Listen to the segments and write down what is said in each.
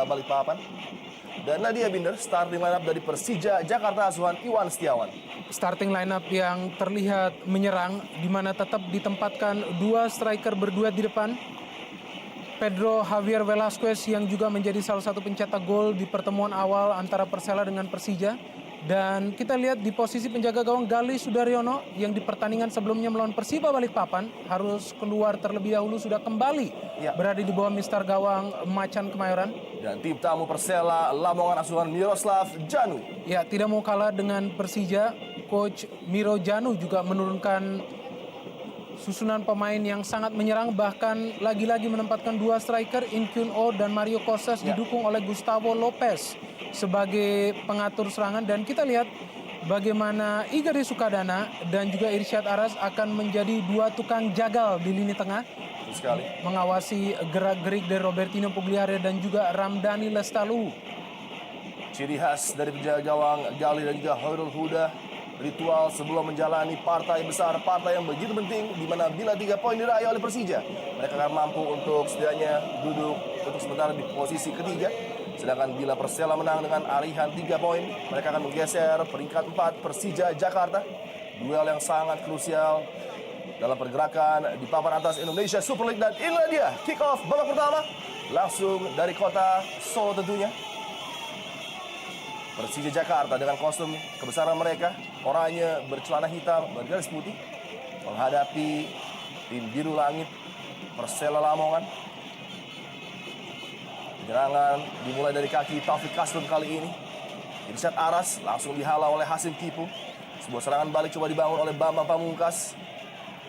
Balikpapan. Dan Nadia Binder, starting lineup dari Persija Jakarta asuhan Iwan Setiawan. Starting lineup yang terlihat menyerang, di mana tetap ditempatkan dua striker berduet di depan. Pedro Javier Velasquez yang juga menjadi salah satu pencetak gol di pertemuan awal antara Persela dengan Persija. Dan kita lihat di posisi penjaga gawang Gali Sudaryono yang di pertandingan sebelumnya melawan Persiba Balikpapan harus keluar terlebih dahulu, sudah kembali berada di bawah mister gawang Macan Kemayoran. Dan tim tamu Persela Lamongan asuhan Miroslav Janu. Ya, tidak mau kalah dengan Persija, Coach Miro Janu juga menurunkan susunan pemain yang sangat menyerang, bahkan lagi-lagi menempatkan dua striker, Inkyun Oh dan Mario Costas, didukung oleh Gustavo Lopez sebagai pengatur serangan. Dan kita lihat bagaimana Igari Sukadana dan juga Irsyad Aras akan menjadi dua tukang jagal di lini tengah, mengawasi gerak-gerik dari Robertino Pugliare dan juga Ramdhani Lestaluhu. Ciri khas dari penjaga gawang Gali dan juga Hoirul Huda, ritual sebelum menjalani partai besar, partai yang begitu penting, di mana bila 3 poin diraih oleh Persija, mereka akan mampu untuk setidaknya duduk untuk sementara di posisi ketiga. Sedangkan bila Persela menang dengan arihan 3 poin, mereka akan menggeser peringkat 4 Persija Jakarta. Duel yang sangat krusial dalam pergerakan di papan atas Indonesia Super League. Dan inilah dia kick off babak pertama, langsung dari kota Solo tentunya. Persija Jakarta dengan kostum kebesaran mereka, oranye bercelana hitam bergaris putih, menghadapi tim biru langit Persela Lamongan. Penyerangan dimulai dari kaki Taufik Kasrum kali ini. Irsyad Aras langsung dihalau oleh Hasim Kipu. Sebuah serangan balik coba dibangun oleh Bambang Pamungkas.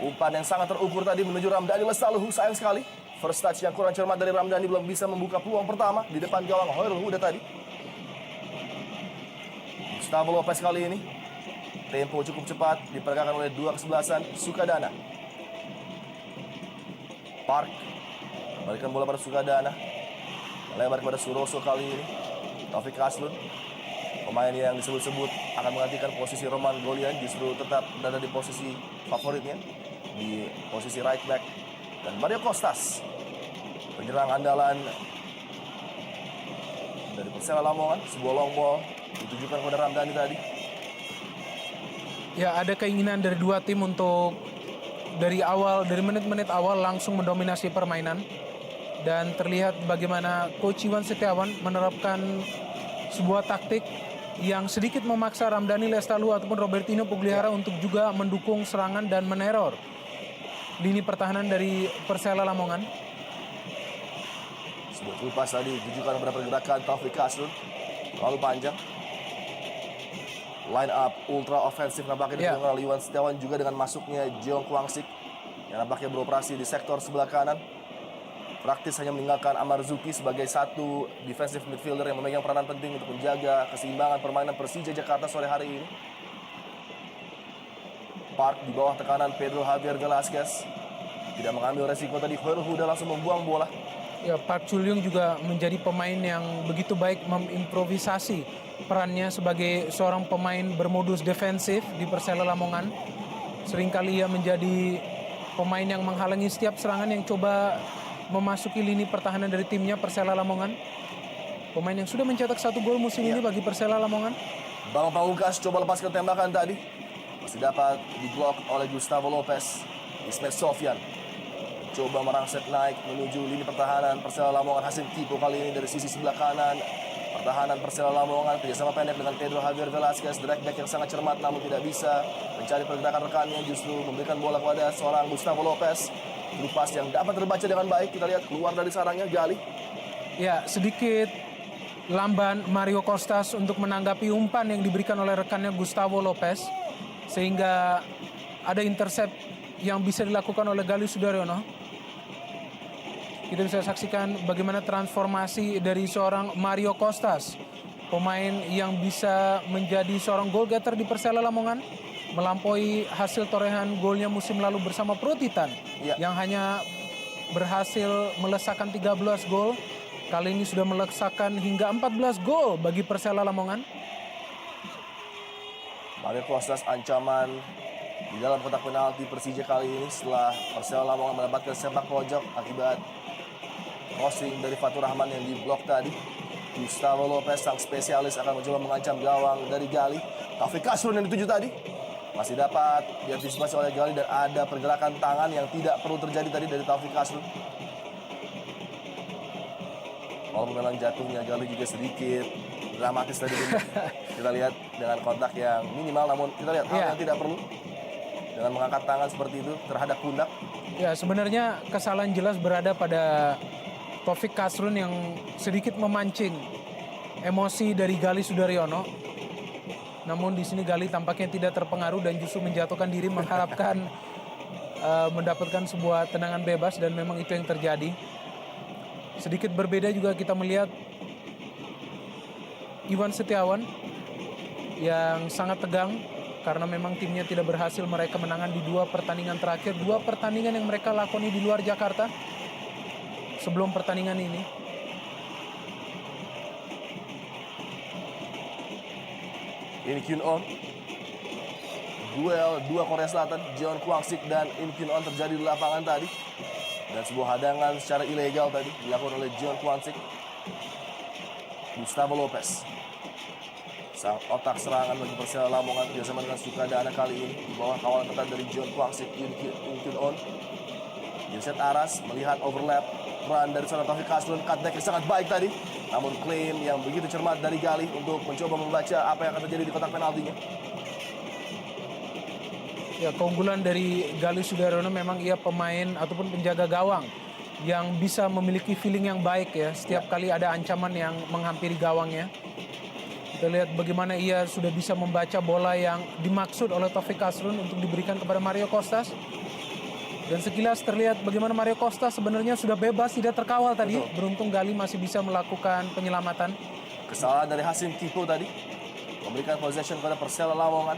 Umpan yang sangat terukur tadi menuju Ramdhani Lestaluhu, sayang sekali. First touch yang kurang cermat dari Ramdhani belum bisa membuka peluang pertama di depan gawang Hoirul Huda tadi. Gustavo Lopez kali ini, tempo cukup cepat diperagakan oleh dua kesebelasan Sukadana. Park balikan bola pada Sukadana, lebar kepada Suroso kali ini. Taufik Kasrun, pemain yang disebut-sebut akan menggantikan posisi Roman Golian, justru tetap berada di posisi favoritnya, di posisi right back. Dan Mario Costas, penyerang andalan dari Persela Lamongan, sebuah long ball ditujukan kepada Ramdhani tadi. Ya, ada keinginan dari dua tim untuk dari menit-menit awal langsung mendominasi permainan. Dan terlihat bagaimana Coach Iwan Setiawan menerapkan sebuah taktik yang sedikit memaksa Ramdhani Lestaluhu ataupun Robertino Pugliara untuk juga mendukung serangan dan meneror lini pertahanan dari Persela Lamongan. Sebuah kupas tadi ditujukan kepada pergerakan Taufik Kasrun, terlalu panjang. Line up ultra ofensif nampaknya dipegang oleh Iwan Setiawan, juga dengan masuknya Jeong Kwangsik yang nampaknya beroperasi di sektor sebelah kanan. Praktis hanya meninggalkan Amar Zuki sebagai satu defensive midfielder yang memegang peranan penting untuk menjaga keseimbangan permainan Persija Jakarta sore hari ini. Park di bawah tekanan Pedro Javier Velasquez, tidak mengambil resiko tadi. Hoirul Huda langsung membuang bola. Ya, Park Chulyung juga menjadi pemain yang begitu baik mengimprovisasi perannya sebagai seorang pemain bermodus defensif di Persela Lamongan. Seringkali ia menjadi pemain yang menghalangi setiap serangan yang coba memasuki lini pertahanan dari timnya Persela Lamongan. Pemain yang sudah mencetak 1 gol musim ini bagi Persela Lamongan. Bang Pamungkas coba lepaskan tembakan tadi, masih dapat diblok oleh Gustavo Lopez. Ismet Sofyan coba merangsek naik menuju lini pertahanan Persela Lamongan. Hasim Kipo kali ini dari sisi sebelah kanan pertahanan Persela Lamongan, kerjasama pendek dengan Pedro Javier Velasquez, direct back yang sangat cermat namun tidak bisa mencari pergerakan rekannya, justru memberikan bola kepada seorang Gustavo Lopez. Lupas yang dapat terbaca dengan baik, kita lihat keluar dari sarangnya Gali. Ya, sedikit lamban Mario Costas untuk menanggapi umpan yang diberikan oleh rekannya Gustavo Lopez, sehingga ada intercept yang bisa dilakukan oleh Gali Sudaryono. Kita bisa saksikan bagaimana transformasi dari seorang Mario Costas, pemain yang bisa menjadi seorang goal getter di Persela Lamongan, melampaui hasil torehan golnya musim lalu bersama Pro Titan yang hanya berhasil melesakkan 13 gol. Kali ini sudah melesakkan hingga 14 gol bagi Persela Lamongan. Mario Costas ancaman di dalam kotak penalti Persija kali ini setelah Persela Lamongan mendapatkan sepak pojok akibat crossing dari Fatur Rahman yang diblok tadi. Gustavo Lopez, sang spesialis, akan mencoba mengancam gawang dari Gali. Taufik Kasrun yang dituju tadi masih dapat diantisipasi oleh Gali, dan ada pergerakan tangan yang tidak perlu terjadi tadi dari Taufik Kasrun. Walaupun memang jatuhnya Gali juga sedikit dramatis tadi. Kita lihat dengan kontak yang minimal, namun kita lihat hal yang tidak perlu dengan mengangkat tangan seperti itu terhadap pundak. Ya, sebenarnya kesalahan jelas berada pada Taufik Kasrun yang sedikit memancing emosi dari Gali Sudaryono. Namun di sini Gali tampaknya tidak terpengaruh dan justru menjatuhkan diri, mengharapkan mendapatkan sebuah tendangan bebas, dan memang itu yang terjadi. Sedikit berbeda juga kita melihat Iwan Setiawan yang sangat tegang karena memang timnya tidak berhasil mereka menangan di 2 pertandingan terakhir. 2 pertandingan yang mereka lakoni di luar Jakarta sebelum pertandingan ini. In Kyun On. Duel 2 Korea Selatan, Jeon Kwang-sik dan In Kyun On terjadi di lapangan tadi. Dan sebuah hadangan secara ilegal tadi dilakukan oleh Jeon Kwang-sik. Gustavo Lopez, sang otak serangan bagi Persela Lamongan, bersama dengan Sukadana kali ini di bawah kawalan ketat dari Jeon Kwang-sik. In Kyun On. Irsyad Aras melihat overlap run dari seorang Taufik Kasrun, cutback yang sangat baik tadi. Namun klaim yang begitu cermat dari Gali untuk mencoba membaca apa yang akan terjadi di kotak penaltinya. Ya, keunggulan dari Gali Sudaryono memang ia pemain ataupun penjaga gawang yang bisa memiliki feeling yang baik ya. Setiap kali ada ancaman yang menghampiri gawangnya. Kita lihat bagaimana ia sudah bisa membaca bola yang dimaksud oleh Taufik Kasrun untuk diberikan kepada Mario Kostas. Dan sekilas terlihat bagaimana Mario Costa sebenarnya sudah bebas, tidak terkawal tadi. Betul. Beruntung Gali masih bisa melakukan penyelamatan. Kesalahan dari Hasim Kipo tadi memberikan possession kepada Persela Lamongan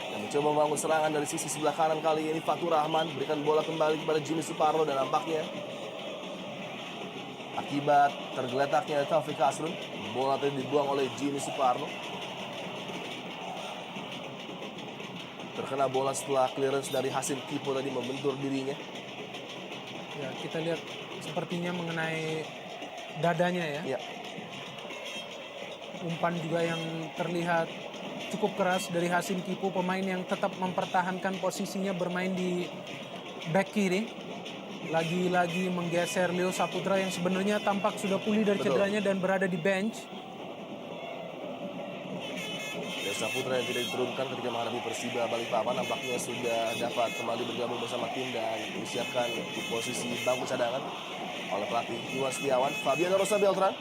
yang mencoba membangun serangan dari sisi sebelah kanan. Kali ini Fatur Rahman berikan bola kembali kepada Jimmy Suparno, dan nampaknya akibat tergeletaknya Taufik Kasrun, bola tadi dibuang oleh Jimmy Suparno. Terkena bola setelah clearance dari Hasim Kipo tadi membentur dirinya. Ya, kita lihat sepertinya mengenai dadanya ya. Ya, Umpan juga yang terlihat cukup keras dari Hasim Kipo, pemain yang tetap mempertahankan posisinya bermain di back kiri. Lagi-lagi menggeser Leo Saputra yang sebenarnya tampak sudah pulih dari Betul. cederanya dan berada di bench. Saputra yang tidak diturunkan ketika menghadapi Persiba Balikpapan nampaknya sudah dapat kembali bergabung bersama tim dan disiapkan di posisi bangku cadangan oleh pelatih Iwan Setiawan. Fabiano Rosa Beltran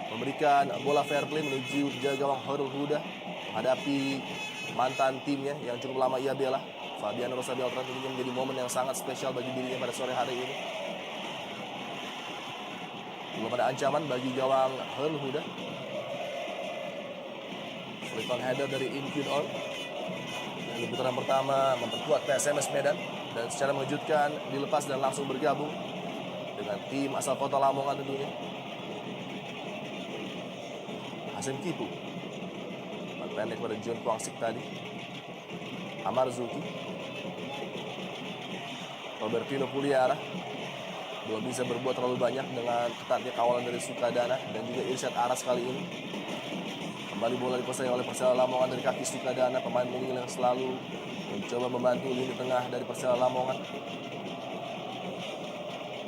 memberikan bola fair play menuju jaga gawang Hairul Huda menghadapi mantan timnya yang cukup lama ia bela. Fabiano Rosa Beltran tentunya menjadi momen yang sangat spesial bagi dirinya pada sore hari ini. Belum ada ancaman bagi gawang Hairul Huda. Flick-on header dari In Kyun On yang di putaran pertama memperkuat PSMS Medan dan secara mengejutkan dilepas dan langsung bergabung dengan tim asal kota Lamongan tentunya. Hasim Kipu umpan pendek pada Jeon Kwang-sik tadi. Amar Zuki, Robertino Puliara belum bisa berbuat terlalu banyak dengan ketatnya kawalan dari Sukadana dan juga Irsyad Aras kali ini. Kembali bola dikuasai oleh Persela Lamongan dari kaki Sukadana, pemain mungil yang selalu mencoba membantu lini tengah dari Persela Lamongan.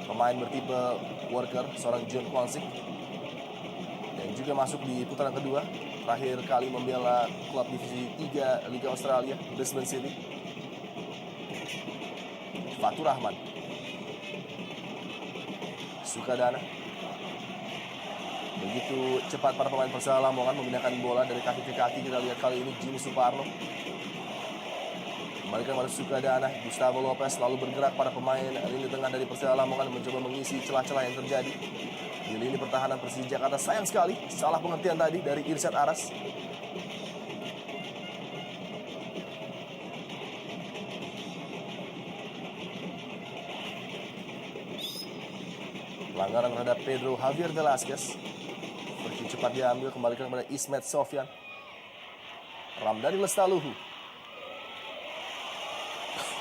Pemain bertipe worker, seorang Jeon Kwang-sik yang juga masuk di putaran kedua. Terakhir kali membela klub divisi 3 Liga Australia, Brisbane City. Fatur Rahman, Sukadana. Begitu cepat para pemain Persela Lamongan memindahkan bola dari kaki ke kaki. Kita lihat kali ini Jimmy Suparno kembalikan pada Sukadana. Gustavo Lopez lalu bergerak pada pemain lini tengah dari Persela Lamongan mencoba mengisi celah-celah yang terjadi di lini pertahanan Persija Jakarta. Sayang sekali salah pengertian tadi dari Irsyad Aras. Pelanggaran terhadap Pedro Javier Velasquez. Cepat diambil, kembalikan kepada Ismet Sofyan. Ramdhani Lestaluhu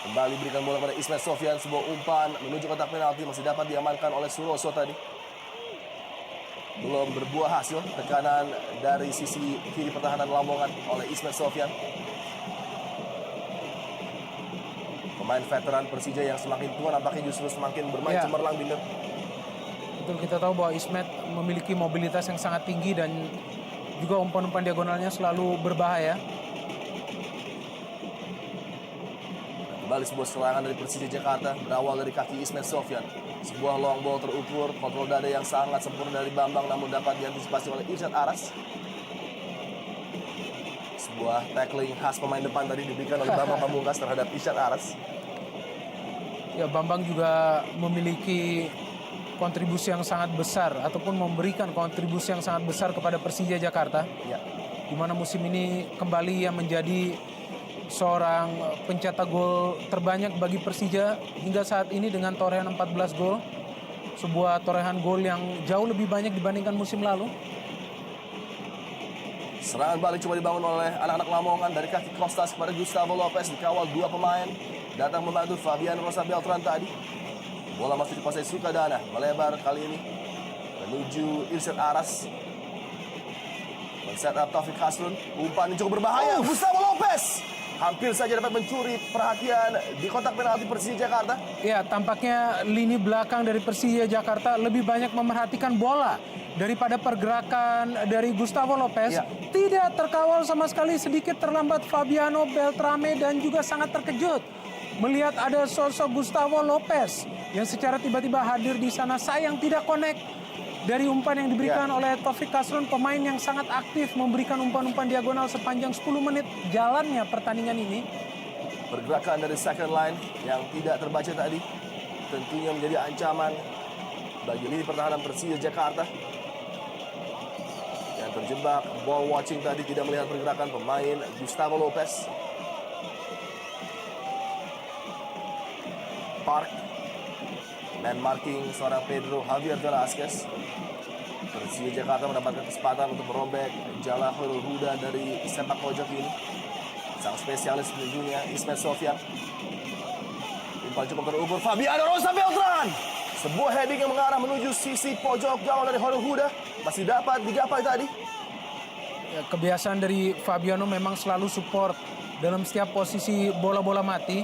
kembali berikan bola kepada Ismet Sofyan. Sebuah umpan menuju kotak penalti masih dapat diamankan oleh Suroso tadi. belum berbuah hasil. Tekanan dari sisi kiri pertahanan Lamongan oleh Ismet Sofyan. Pemain veteran Persija yang semakin tua nampaknya justru semakin bermain Ya. cemerlang, Binder. Betul, kita tahu bahwa Ismet memiliki mobilitas yang sangat tinggi dan juga umpan-umpan diagonalnya selalu berbahaya. Kembali sebuah serangan dari Persija Jakarta berawal dari kaki Ismet Sofyan. Sebuah long ball terukur, kontrol dada yang sangat sempurna dari Bambang namun dapat diantisipasi oleh Irsyad Aras. Sebuah tackling khas pemain depan tadi diberikan oleh Bambang Pamungkas terhadap Irsyad Aras. Ya, Bambang juga memiliki kontribusi yang sangat besar ataupun memberikan kontribusi yang sangat besar kepada Persija Jakarta. Ya. Di mana musim ini kembali ia menjadi seorang pencetak gol terbanyak bagi Persija hingga saat ini dengan torehan 14 gol. Sebuah torehan gol yang jauh lebih banyak dibandingkan musim lalu. Serangan balik coba dibangun oleh anak-anak Lamongan dari kaki Kostas kepada Gustavo Lopez, dikawal dua pemain. Datang membantu Fabian Rosa Beltran tadi. Bola masih dikuasai Sukadana, melebar kali ini menuju Irsyad Aras. Men-set up Taufik Hasrun, umpan yang cukup berbahaya. Gustavo Lopez hampir saja dapat mencuri perhatian di kotak penalti Persija Jakarta. Ya, tampaknya lini belakang dari Persija Jakarta lebih banyak memerhatikan bola daripada pergerakan dari Gustavo Lopez. Ya. Tidak terkawal sama sekali, sedikit terlambat Fabiano Beltrame dan juga sangat terkejut melihat ada sosok Gustavo Lopez yang secara tiba-tiba hadir di sana. Sayang tidak connect dari umpan yang diberikan oleh Taufik Hasrun, pemain yang sangat aktif memberikan umpan-umpan diagonal sepanjang 10 menit jalannya pertandingan ini. Pergerakan dari second line yang tidak terbaca tadi tentunya menjadi ancaman bagi lini pertahanan Persija Jakarta. Yang terjebak ball watching tadi tidak melihat pergerakan pemain Gustavo Lopez. Park man marking seorang Pedro Javier Velasquez. Persija Jakarta mendapatkan kesempatan untuk merobek jala Khairul Huda dari sepak pojok ini. Sang spesialis tentunya Ismet Sofyan. Umpan cukup terukur Fabiano Rosa Beltran. Sebuah heading yang mengarah menuju sisi pojok gawang dari Khairul Huda masih dapat digapai tadi. Ya, kebiasaan dari Fabiano memang selalu support dalam setiap posisi bola-bola mati.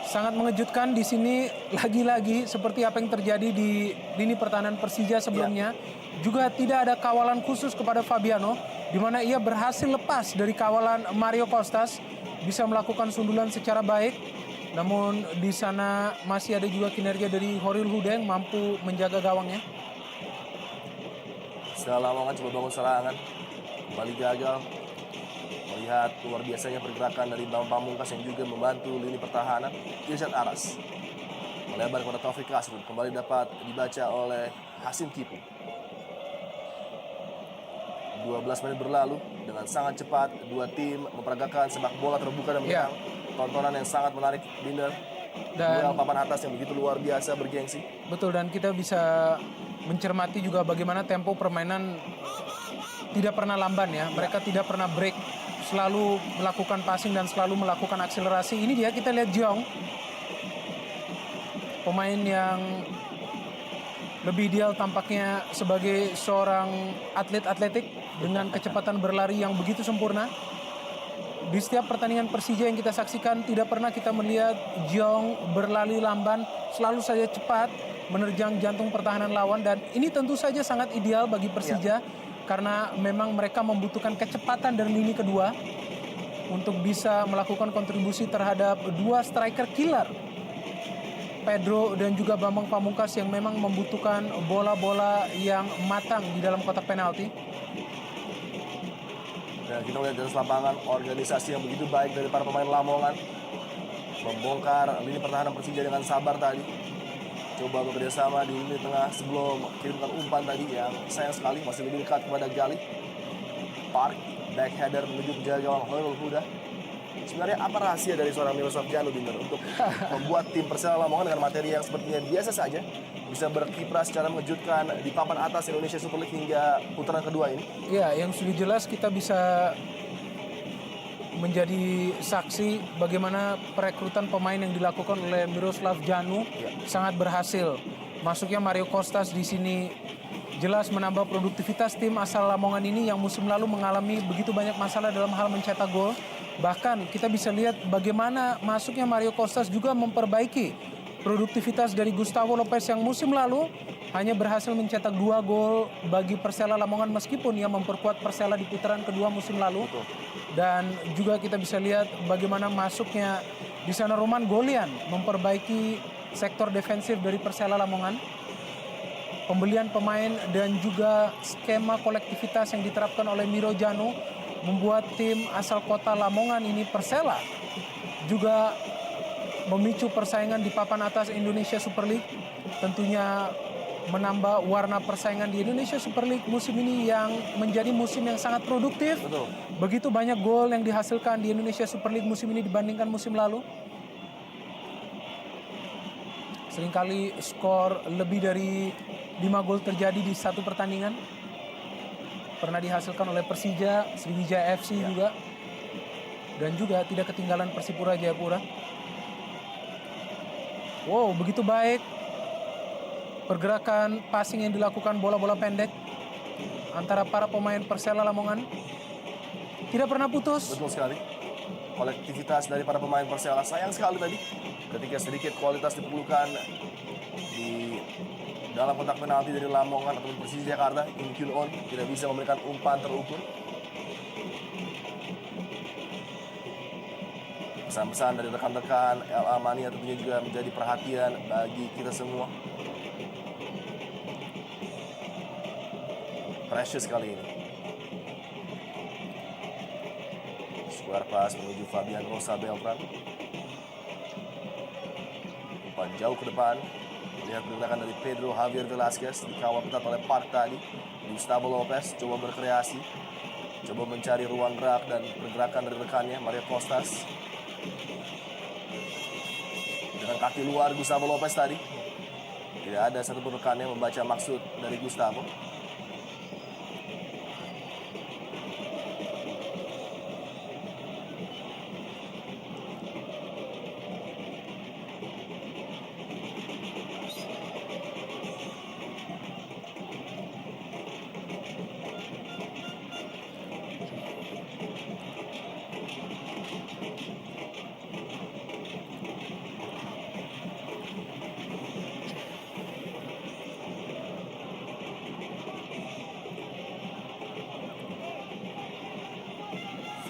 Sangat mengejutkan di sini lagi-lagi seperti apa yang terjadi di lini pertahanan Persija sebelumnya. Juga tidak ada kawalan khusus kepada Fabiano, di mana ia berhasil lepas dari kawalan Mario Kostas, bisa melakukan sundulan secara baik. Namun di sana masih ada juga kinerja dari Khairul Huda yang mampu menjaga gawangnya. Setelah Lamongan coba bangun serangan, kembali gagal. Melihat luar biasanya pergerakan dari Bambang Pamungkas yang juga membantu lini pertahanan. Irsyad Aras melebar kepada Taufik Hasrun, kembali dapat dibaca oleh Hasim Kipu. 12 menit berlalu dengan sangat cepat dua tim memperagakan sepak bola terbuka dan menang. Tontonan yang sangat menarik, Binder. Dan Duel papan atas yang begitu luar biasa bergengsi. betul, dan kita bisa mencermati juga bagaimana tempo permainan tidak pernah lamban ya. Mereka tidak pernah break, selalu melakukan passing dan selalu melakukan akselerasi. Ini dia, kita lihat Jeong, pemain yang lebih ideal tampaknya sebagai seorang atlet atletik dengan kecepatan berlari yang begitu sempurna. Di setiap pertandingan Persija yang kita saksikan tidak pernah kita melihat Jeong berlari lamban, selalu saja cepat menerjang jantung pertahanan lawan, dan ini tentu saja sangat ideal bagi Persija karena memang mereka membutuhkan kecepatan dari lini kedua untuk bisa melakukan kontribusi terhadap dua striker killer, Pedro dan juga Bambang Pamungkas, yang memang membutuhkan bola-bola yang matang di dalam kotak penalti. Dan kita melihat di atas lapangan organisasi yang begitu baik dari para pemain Lamongan membongkar lini pertahanan Persija dengan sabar tadi. Coba bekerja sama di lini tengah sebelum kirimkan umpan tadi yang sayang sekali masih lebih dekat kepada Gali. Park backheader menuju penjaga gawang Khairul Huda. Sebenarnya apa rahasia dari seorang Miroslav Janu, Binder, untuk membuat tim Persela Lamongan dengan materi yang sepertinya biasa saja bisa berkiprah secara mengejutkan di papan atas Indonesia Super League hingga putaran kedua ini? Ya, yang sudah jelas kita bisa menjadi saksi bagaimana perekrutan pemain yang dilakukan oleh Miroslav Janu sangat berhasil. Masuknya Mario Kostas di sini jelas menambah produktivitas tim asal Lamongan ini yang musim lalu mengalami begitu banyak masalah dalam hal mencetak gol. Bahkan kita bisa lihat bagaimana masuknya Mario Kostas juga memperbaiki produktivitas dari Gustavo Lopez yang musim lalu hanya berhasil mencetak 2 gol bagi Persela Lamongan meskipun ia memperkuat Persela di putaran kedua musim lalu. Dan juga kita bisa lihat bagaimana masuknya di sana Roman Golian memperbaiki sektor defensif dari Persela Lamongan. Pembelian pemain dan juga skema kolektivitas yang diterapkan oleh Miro Janu membuat tim asal kota Lamongan ini Persela juga memicu persaingan di papan atas Indonesia Super League. Tentunya menambah warna persaingan di Indonesia Super League musim ini yang menjadi musim yang sangat produktif. Betul. Begitu banyak gol yang dihasilkan di Indonesia Super League musim ini dibandingkan musim lalu. Seringkali skor lebih dari 5 gol terjadi di satu pertandingan. Pernah dihasilkan oleh Persija, Sriwijaya FC juga. Dan juga tidak ketinggalan Persipura Jayapura. Wow, begitu baik pergerakan passing yang dilakukan bola-bola pendek antara para pemain Persela Lamongan. Tidak pernah putus. Betul sekali. Kolektivitas dari para pemain Persela sayang sekali tadi ketika sedikit kualitas diperlukan di dalam kotak penalti dari Lamongan atau Persija Jakarta. Im Kyun On tidak bisa memberikan umpan terukur. Pesan-pesan dari rekan-rekan LA Mania tentunya juga menjadi perhatian bagi kita semua. Precious kali ini. Square pass menuju Fabian Rosa Beltran. Umpan jauh ke depan. Lihat pergerakan dari Pedro Javier Velasquez. Dikawal ketat oleh Park tadi. Gustavo Lopez coba berkreasi. Coba mencari ruang gerak dan pergerakan dari rekannya Mario Kostas. Dengan kaki luar Gustavo Lopez tadi. Tidak ada satu rekan yang membaca maksud dari Gustavo.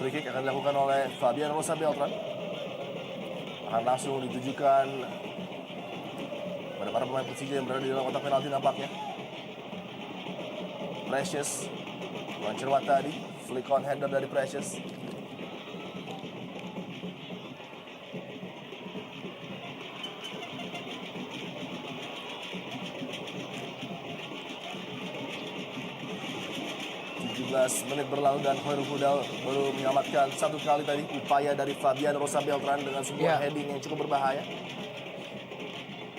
Free kick akan dilakukan oleh Fabian Rosa Beltran. Akan langsung ditujukan pada para pemain Persija yang berada di dalam kotak penalti nampaknya. Precious Wancerwat tadi, flick on header dari Precious. Menit berlalu dan Khairul Hudal baru menyelamatkan satu kali tadi upaya dari Fabian Rosa Beltran dengan sebuah heading yang cukup berbahaya.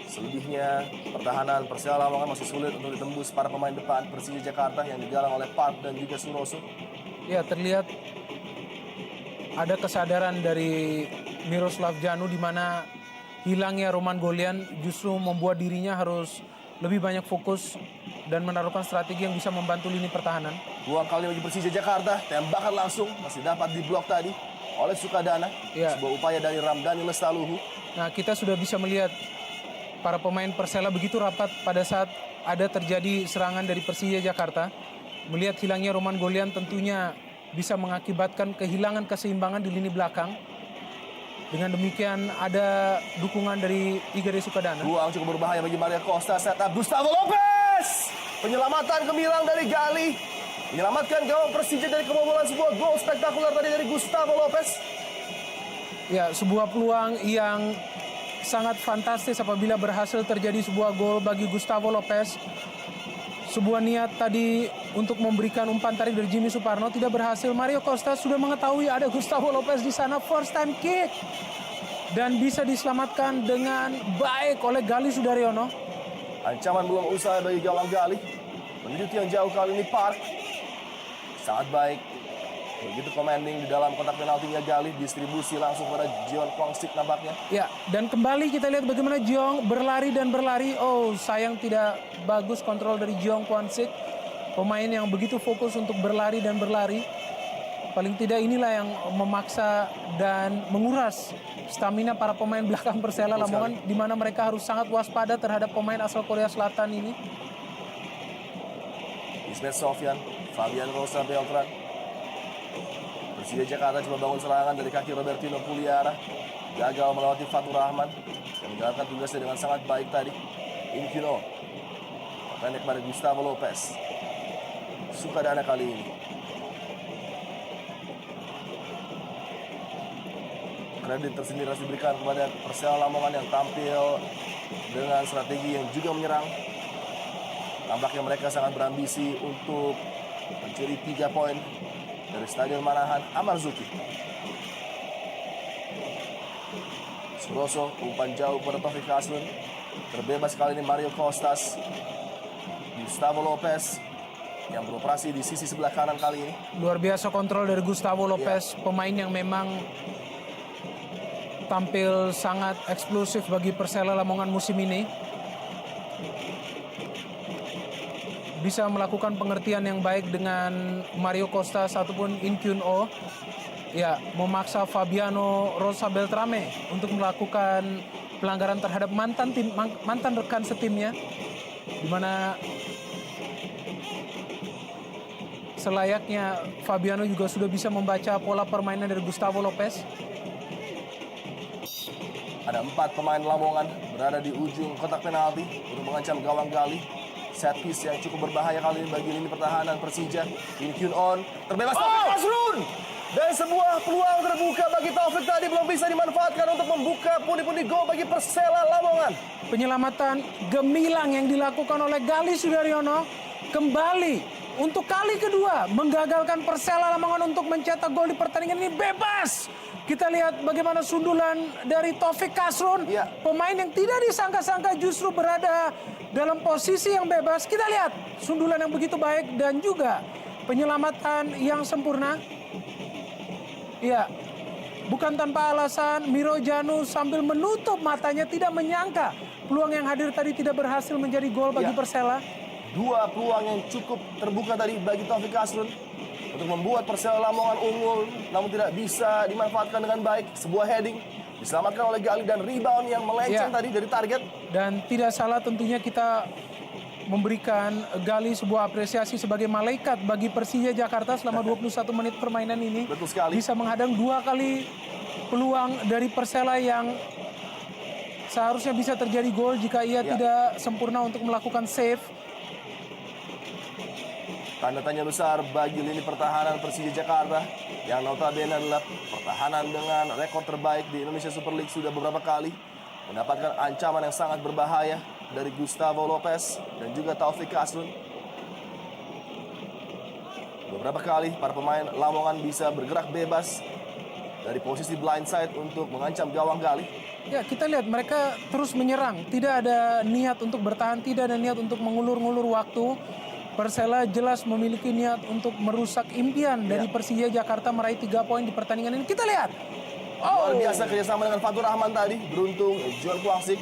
Selebihnya pertahanan Persela Lamongan masih sulit untuk ditembus para pemain depan Persija Jakarta yang digalang oleh Park dan juga Suroso. Ya, terlihat ada kesadaran dari Miroslav Janu di mana hilangnya Roman Golian justru membuat dirinya harus lebih banyak fokus dan menaruhkan strategi yang bisa membantu lini pertahanan. Buang kali bagi Persija Jakarta, tembakan langsung masih dapat diblok tadi oleh Sukadana. Ya. Sebuah upaya dari Ramdhani Lestaluhu. Nah, kita sudah bisa melihat para pemain Persela begitu rapat pada saat ada terjadi serangan dari Persija Jakarta. Melihat hilangnya Roman Golian tentunya bisa mengakibatkan kehilangan keseimbangan di lini belakang. Dengan demikian ada dukungan dari Igede Sukadana. Buang cukup berbahaya bagi Mario Costa, setup Gustavo Lopez. Penyelamatan gemilang dari Gali. Menyelamatkan gawang Persija dari kebobolan sebuah gol spektakuler tadi dari Gustavo Lopez. Ya, sebuah peluang yang sangat fantastis apabila berhasil terjadi sebuah gol bagi Gustavo Lopez. Sebuah niat tadi untuk memberikan umpan tarik dari Jimmy Suparno tidak berhasil. Mario Costa sudah mengetahui ada Gustavo Lopez di sana, first time kick. Dan bisa diselamatkan dengan baik oleh Gali Sudaryono. Ancaman belum usai bagi gawang Gali. Menuju tiang jauh kali ini Park. Sangat baik Begitu commanding di dalam kotak penaltinya Gali, distribusi langsung pada Jeon Kwang Sik nampaknya. Ya, dan kembali kita lihat bagaimana Jeong berlari dan berlari. Oh, sayang tidak bagus kontrol dari Jeong Kwan Sik. Pemain yang begitu fokus untuk berlari dan berlari. Paling tidak inilah yang memaksa dan menguras stamina para pemain belakang Persela Lamongan, di mana mereka harus sangat waspada terhadap pemain asal Korea Selatan ini. Ismet Sofyan, Fabian Rosa Beltran. Persija Jakarta coba bangun serangan dari kaki Robertino Puliara. Gagal melewati Fatur Rahman yang menjalankan tugasnya dengan sangat baik tadi. Inkyuno pendek pada Gustavo Lopez. Sukadana kali ini. Kredit tersendiri harus diberikan kepada Persela Lamongan yang tampil dengan strategi yang juga menyerang. Nampaknya mereka sangat berambisi untuk mencuri 3 poin dari Stadion Manahan Amarzuki. Suroso umpan jauh pada Taufik Kasrun. Terbebas kali ini Mario Costas. Gustavo Lopez yang beroperasi di sisi sebelah kanan kali ini. Luar biasa kontrol dari Gustavo Lopez, pemain yang memang tampil sangat eksplosif bagi Persela Lamongan musim ini. Bisa melakukan pengertian yang baik dengan Mario Costa ataupun Inkyuno. Ya, memaksa Fabiano Rosa Beltrame untuk melakukan pelanggaran terhadap mantan rekan setimnya, di mana selayaknya Fabiano juga sudah bisa membaca pola permainan dari Gustavo Lopez. Ada 4 pemain Lamongan berada di ujung kotak penalti untuk mengancam gawang Gali. Set piece yang cukup berbahaya kali ini bagi lini pertahanan Persija. Inkyun On terbebas Taufik Kasrun. Dan sebuah peluang terbuka bagi Taufik tadi belum bisa dimanfaatkan untuk membuka pundi-pundi gol bagi Persela Lamongan. Penyelamatan gemilang yang dilakukan oleh Gali Sudaryono kembali untuk kali kedua menggagalkan Persela Lamongan untuk mencetak gol di pertandingan ini. Bebas. Kita lihat bagaimana sundulan dari Taufik Kasrun. Ya. Pemain yang tidak disangka-sangka justru berada dalam posisi yang bebas. Kita lihat sundulan yang begitu baik dan juga penyelamatan yang sempurna. Ya, bukan tanpa alasan Miro Janu sambil menutup matanya tidak menyangka peluang yang hadir tadi tidak berhasil menjadi gol bagi Ya. Persela. 2 peluang yang cukup terbuka tadi bagi Taufik Kasrun untuk membuat Persela Lamongan unggul, namun tidak bisa dimanfaatkan dengan baik. Sebuah heading diselamatkan oleh Gali dan rebound yang melenceng Ya. tadi dari target. Dan tidak salah tentunya kita memberikan Gali sebuah apresiasi sebagai malaikat bagi Persija Jakarta selama 21 menit permainan ini. Betul sekali. Bisa menghadang 2 kali peluang dari Persela yang seharusnya bisa terjadi gol jika ia Ya. tidak sempurna untuk melakukan save. Tanda tanya besar bagi lini pertahanan Persija Jakarta yang notabene adalah pertahanan dengan rekor terbaik di Indonesia Super League sudah beberapa kali mendapatkan ancaman yang sangat berbahaya dari Gustavo Lopez dan juga Taufik Kasrun. Beberapa kali para pemain Lamongan bisa bergerak bebas dari posisi blindside untuk mengancam gawang Gali. Ya, kita lihat mereka terus menyerang. Tidak ada niat untuk bertahan, tidak ada niat untuk mengulur-ngulur waktu. Persela jelas memiliki niat untuk merusak impian dari Persija Jakarta meraih 3 poin di pertandingan ini. Kita lihat. Luar biasa kerjasama dengan Fatur Rahman tadi. Beruntung John Kwangsik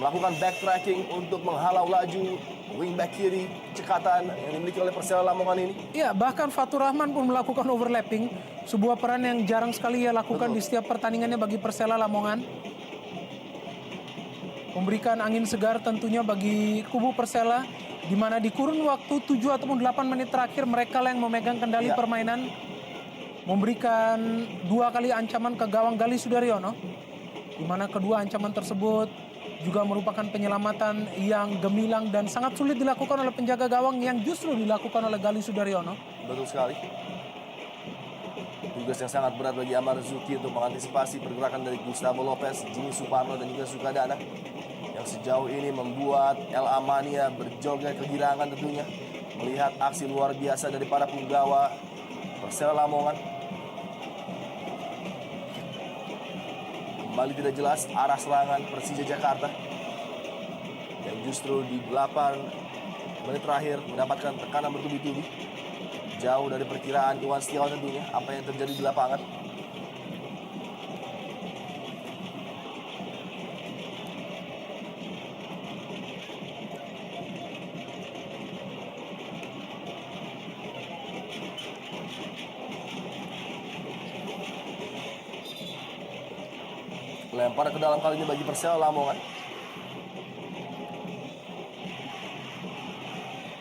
melakukan backtracking untuk menghalau laju wingback kiri cekatan yang dimiliki oleh Persela Lamongan ini. Ya, bahkan Fatur Rahman pun melakukan overlapping. Sebuah peran yang jarang sekali ia lakukan di setiap pertandingannya bagi Persela Lamongan. Memberikan angin segar tentunya bagi kubu Persela, di mana di kurun waktu 7 ataupun 8 menit terakhir mereka yang memegang kendali permainan, memberikan 2 kali ancaman ke gawang Gali Sudaryono, di mana kedua ancaman tersebut juga merupakan penyelamatan yang gemilang dan sangat sulit dilakukan oleh penjaga gawang yang justru dilakukan oleh Gali Sudaryono. Betul sekali. Tugas yang sangat berat bagi Amarzuki untuk mengantisipasi pergerakan dari Gustavo Lopez, Jimmy Suparno dan juga Sukadana yang sejauh ini membuat El Amania berjoget kegirangan tentunya melihat aksi luar biasa dari para punggawa Persela Lamongan. Kembali tidak jelas arah serangan Persija Jakarta yang justru di 8 menit terakhir mendapatkan tekanan bertubi-tubi. jauh dari perkiraan Iwan Setiawan tentunya apa yang terjadi di lapangan. Lempar ke dalam kali ini bagi Persela Lamongan.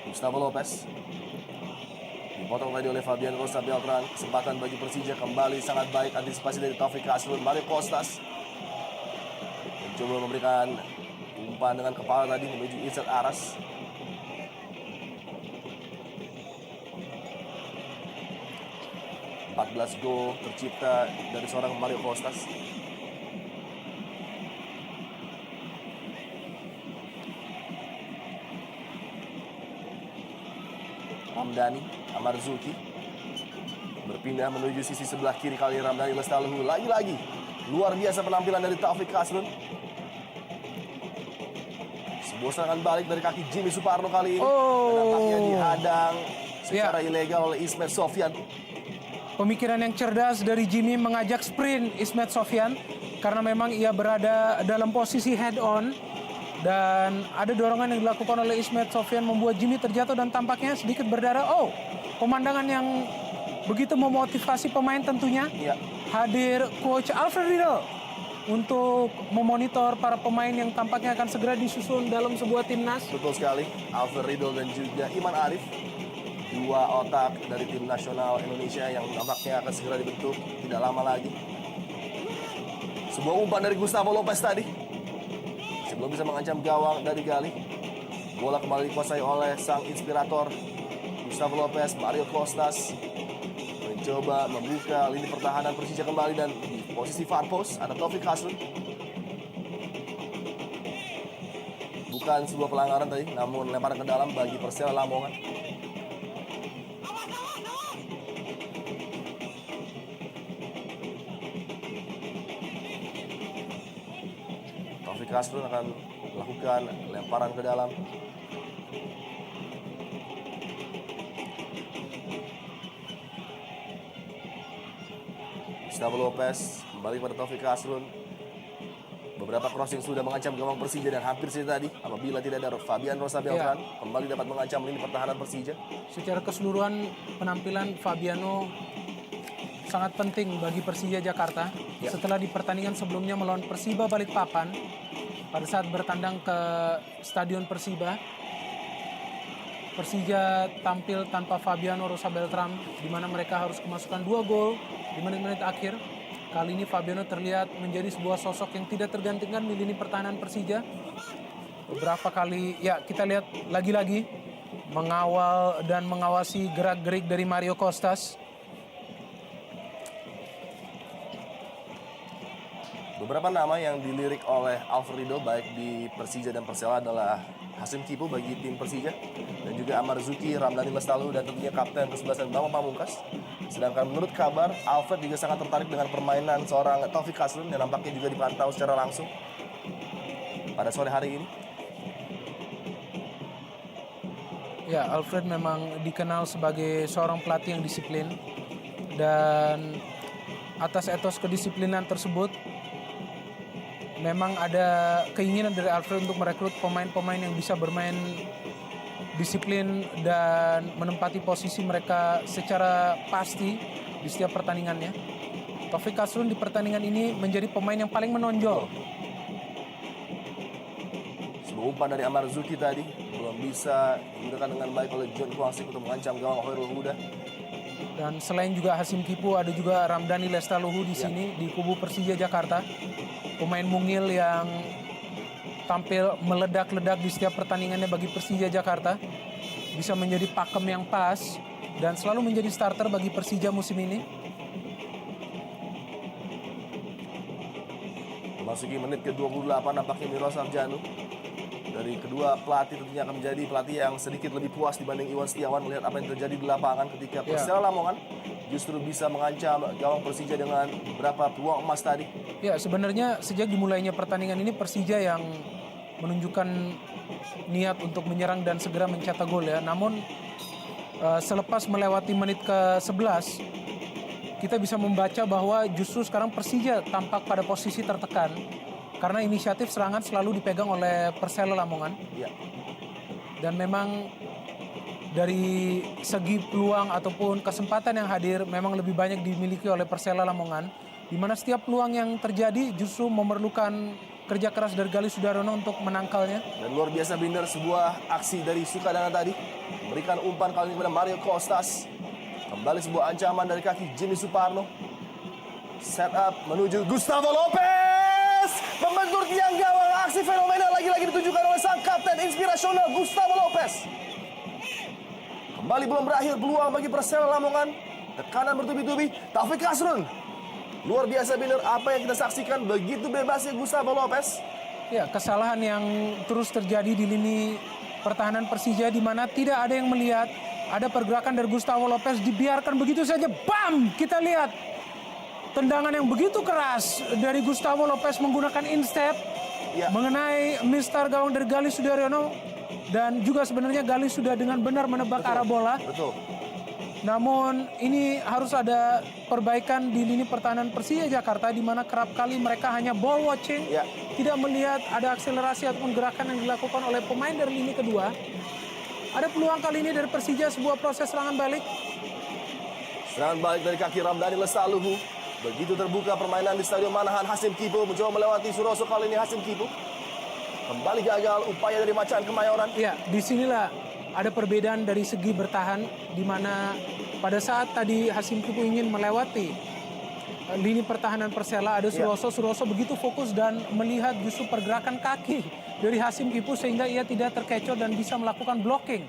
Gustavo Lopez dipotong tadi oleh Fabian Rosa Beltran. Kesempatan bagi Persija kembali sangat baik. Antisipasi dari Taufik Kasrun. Mario Kostas mencoba memberikan umpan dengan kepala tadi menuju Irsad Aras. Gol tercipta dari seorang Mario Kostas. Ramdhani Amarzuki berpindah menuju sisi sebelah kiri kali Ramdhani Lestaluhu. Lagi-lagi luar biasa penampilan dari Taufik Kasrun. Sebuah serangan balik dari kaki Jimmy Suparno kali ini. Dan nampaknya dihadang secara ilegal oleh Ismet Sofyan. Pemikiran yang cerdas dari Jimmy mengajak sprint Ismet Sofyan karena memang ia berada dalam posisi head on. Dan ada dorongan yang dilakukan oleh Ismet Sofyan membuat Jimmy terjatuh dan tampaknya sedikit berdarah. Pemandangan yang begitu memotivasi pemain tentunya. Ya. Hadir Coach Alfred Riedel untuk memonitor para pemain yang tampaknya akan segera disusun dalam sebuah timnas. Betul sekali, Alfred Riedel dan juga Iman Arif. Dua otak dari tim nasional Indonesia yang nampaknya akan segera dibentuk tidak lama lagi. Sebuah umpan dari Gustavo Lopez tadi. Belum bisa mengancam gawang dari Gali. Bola kembali dikuasai oleh sang inspirator Gustavo Lopez. Mario Kostas mencoba membuka lini pertahanan Persija kembali dan di posisi far post ada Taufik Kasrun. Bukan sebuah pelanggaran tadi, namun lemparan ke dalam bagi Persela Lamongan. Kasrun akan melakukan lemparan ke dalam. Gustavo Lopez kembali pada Taufik Kasrun. Beberapa crossing sudah mengancam gawang Persija dan hampir saja tadi apabila tidak ada Fabian Rosa Beltran kembali dapat mengancam lini pertahanan Persija. Secara keseluruhan penampilan Fabiano sangat penting bagi Persija Jakarta. Setelah di pertandingan sebelumnya melawan Persiba Balikpapan, pada saat bertandang ke Stadion Persiba, Persija tampil tanpa Fabiano Rosa Beltran, di mana mereka harus kemasukan 2 gol di menit-menit akhir. Kali ini Fabiano terlihat menjadi sebuah sosok yang tidak tergantikan di lini pertahanan Persija. Beberapa kali, kita lihat lagi-lagi mengawal dan mengawasi gerak-gerik dari Mario Kostas. Beberapa nama yang dilirik oleh Alfred Riedel baik di Persija dan Persela adalah Hasim Kipu bagi tim Persija dan juga Amarzuki, Ramdhani Lestaluhu dan tentunya kapten ke-11 Bambang Pamungkas. Sedangkan menurut kabar Alfred juga sangat tertarik dengan permainan seorang Taufik Kasrun yang nampaknya juga dipantau secara langsung pada sore hari ini. Ya, Alfred memang dikenal sebagai seorang pelatih yang disiplin dan atas etos kedisiplinan tersebut memang ada keinginan dari Alfred untuk merekrut pemain-pemain yang bisa bermain disiplin dan menempati posisi mereka secara pasti di setiap pertandingannya. Taufik Kasrun di pertandingan ini menjadi pemain yang paling menonjol. Sebuah umpan dari Amarzuki tadi belum bisa digunakan dengan baik oleh John Kuangsik untuk mengancam gawang Hoirul Huda. Dan selain juga Hasim Kipu, ada juga Ramdhani Lestaluhu di sini di kubu Persija Jakarta. Pemain mungil yang tampil meledak-ledak di setiap pertandingannya bagi Persija Jakarta. Bisa menjadi pakem yang pas dan selalu menjadi starter bagi Persija musim ini. Memasuki menit ke-28 nampaknya Miroslav Janu. Dari kedua pelatih tentunya akan menjadi pelatih yang sedikit lebih puas dibanding Iwan Setiawan melihat apa yang terjadi di lapangan ketika Persela Lamongan justru bisa mengancam gawang Persija dengan beberapa peluang emas tadi. Ya, sebenarnya sejak dimulainya pertandingan ini Persija yang menunjukkan niat untuk menyerang dan segera mencetak gol ya. Namun selepas melewati menit ke-11, kita bisa membaca bahwa justru sekarang Persija tampak pada posisi tertekan karena inisiatif serangan selalu dipegang oleh Persela Lamongan. Ya. Dan memang dari segi peluang ataupun kesempatan yang hadir memang lebih banyak dimiliki oleh Persela Lamongan, di mana setiap peluang yang terjadi justru memerlukan kerja keras dari Galih Sudaryono untuk menangkalnya. Dan luar biasa Binder, sebuah aksi dari Sukadana tadi memberikan umpan kali ini kepada Mario Costas. Kembali sebuah ancaman dari kaki Jimmy Suparno. Set up menuju Gustavo Lopez, membentur tiang gawang. Aksi fenomenal lagi-lagi ditunjukkan oleh sang kapten inspirasional Gustavo Lopez. Kembali belum berakhir peluang bagi Persela Lamongan. Tekanan bertubi-tubi. Taufik Kasrun. Luar biasa Binder, apa yang kita saksikan begitu bebasnya Gustavo Lopez. Ya, kesalahan yang terus terjadi di lini pertahanan Persija di mana tidak ada yang melihat ada pergerakan dari Gustavo Lopez, dibiarkan begitu saja. Bam! Kita lihat tendangan yang begitu keras dari Gustavo Lopez menggunakan instep Ya. mengenai mistar gawang dari Galih Sudaryono, dan juga sebenarnya Galih sudah dengan benar menebak arah bola. Betul. Namun ini harus ada perbaikan di lini pertahanan Persija Jakarta di mana kerap kali mereka hanya ball watching, Ya. tidak melihat ada akselerasi ataupun gerakan yang dilakukan oleh pemain dari lini kedua. Ada peluang kali ini dari Persija, sebuah proses serangan balik. Serangan balik dari kaki Ramdhani Lestaluhu. Begitu terbuka permainan di Stadion Manahan, Hasim Kipo mencoba melewati Suroso, kali ini Hasim Kipo kembali gagal upaya dari Macan Kemayoran. Ya, disinilah ada perbedaan dari segi bertahan, di mana pada saat tadi Hasim Kipu ingin melewati lini pertahanan Persela, ada Suroso. Suroso begitu fokus dan melihat justru pergerakan kaki dari Hasim Kipu sehingga ia tidak terkecoh dan bisa melakukan blocking.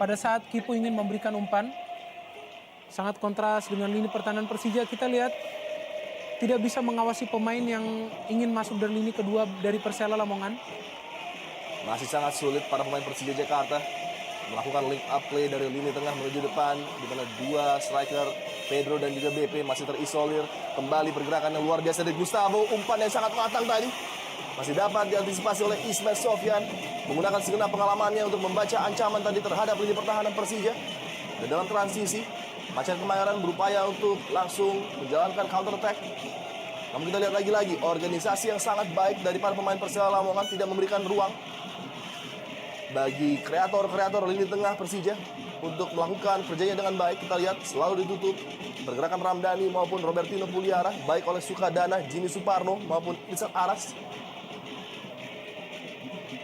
Pada saat Kipu ingin memberikan umpan, sangat kontras dengan lini pertahanan Persija. Kita lihat tidak bisa mengawasi pemain yang ingin masuk dari lini kedua dari Persela Lamongan. Masih sangat sulit para pemain Persija Jakarta melakukan link up play dari lini tengah menuju depan, di mana dua striker Pedro dan juga BP masih terisolir. Kembali pergerakan yang luar biasa dari Gustavo, umpan yang sangat matang tadi masih dapat diantisipasi oleh Ismail Sofyan, menggunakan segenap pengalamannya untuk membaca ancaman tadi terhadap lini pertahanan Persija. Dan dalam transisi, Macan Kemayoran berupaya untuk langsung menjalankan counter attack. Namun kita lihat lagi-lagi organisasi yang sangat baik dari para pemain Persela Lamongan, tidak memberikan ruang bagi kreator-kreator lini tengah Persija untuk melakukan kerjanya dengan baik. Kita lihat selalu ditutup pergerakan Ramdhani maupun Robertino Puliara, baik oleh Sukadana, Jimmy Suparno maupun Isan Aras.